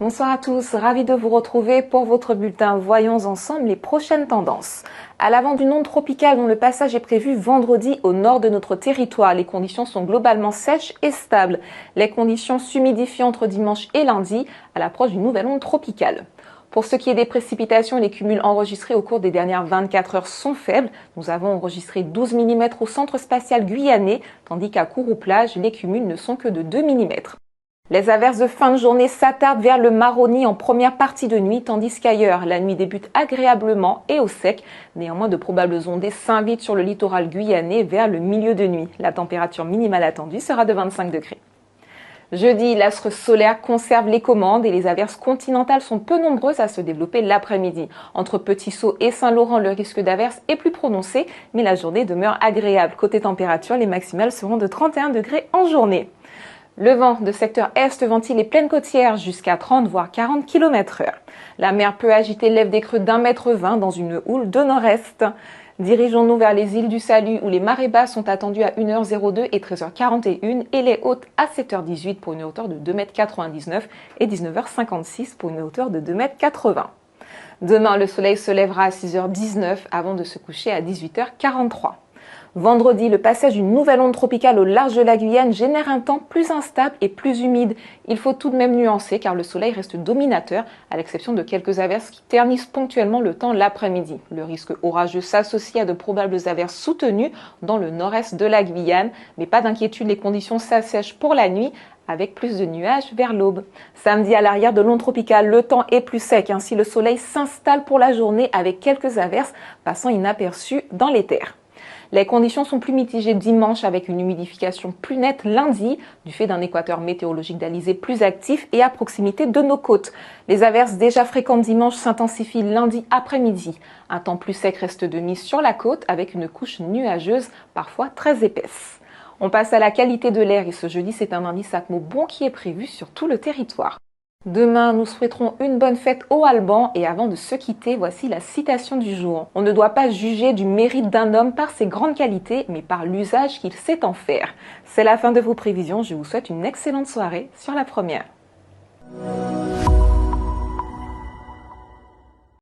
Bonsoir à tous, ravi de vous retrouver pour votre bulletin. Voyons ensemble les prochaines tendances. À l'avant d'une onde tropicale dont le passage est prévu vendredi au nord de notre territoire, les conditions sont globalement sèches et stables. Les conditions s'humidifient entre dimanche et lundi à l'approche d'une nouvelle onde tropicale. Pour ce qui est des précipitations, les cumuls enregistrés au cours des dernières 24 heures sont faibles. Nous avons enregistré 12 mm au centre spatial guyanais, tandis qu'à Kourou-Plage, les cumuls ne sont que de 2 mm. Les averses de fin de journée s'attardent vers le Maroni en première partie de nuit, tandis qu'ailleurs, la nuit débute agréablement et au sec. Néanmoins, de probables ondées s'invitent sur le littoral guyanais vers le milieu de nuit. La température minimale attendue sera de 25 degrés. Jeudi, l'astre solaire conserve les commandes et les averses continentales sont peu nombreuses à se développer l'après-midi. Entre Petit-Saut et Saint-Laurent, le risque d'averse est plus prononcé, mais la journée demeure agréable. Côté température, les maximales seront de 31 degrés en journée. Le vent de secteur est ventile les plaines côtières jusqu'à 30 voire 40 km/h. La mer peut agiter lève des creux d'1,20 m dans une houle de nord-est. Dirigeons-nous vers les îles du Salut où les marées basses sont attendues à 1h02 et 13h41 et les hautes à 7h18 pour une hauteur de 2,99 m et 19h56 pour une hauteur de 2,80 m. Demain, le soleil se lèvera à 6h19 avant de se coucher à 18h43. Vendredi, le passage d'une nouvelle onde tropicale au large de la Guyane génère un temps plus instable et plus humide. Il faut tout de même nuancer car le soleil reste dominateur, à l'exception de quelques averses qui ternissent ponctuellement le temps l'après-midi. Le risque orageux s'associe à de probables averses soutenues dans le nord-est de la Guyane, mais pas d'inquiétude, les conditions s'assèchent pour la nuit, avec plus de nuages vers l'aube. Samedi, à l'arrière de l'onde tropicale, le temps est plus sec, ainsi le soleil s'installe pour la journée avec quelques averses passant inaperçues dans les terres. Les conditions sont plus mitigées dimanche avec une humidification plus nette lundi du fait d'un équateur météorologique d'Alizé plus actif et à proximité de nos côtes. Les averses déjà fréquentes dimanche s'intensifient lundi après-midi. Un temps plus sec reste de mise sur la côte avec une couche nuageuse parfois très épaisse. On passe à la qualité de l'air et ce jeudi c'est un indice atmo bon qui est prévu sur tout le territoire. Demain, nous souhaiterons une bonne fête au Alban et avant de se quitter, voici la citation du jour. On ne doit pas juger du mérite d'un homme par ses grandes qualités, mais par l'usage qu'il sait en faire. C'est la fin de vos prévisions, je vous souhaite une excellente soirée sur La Première.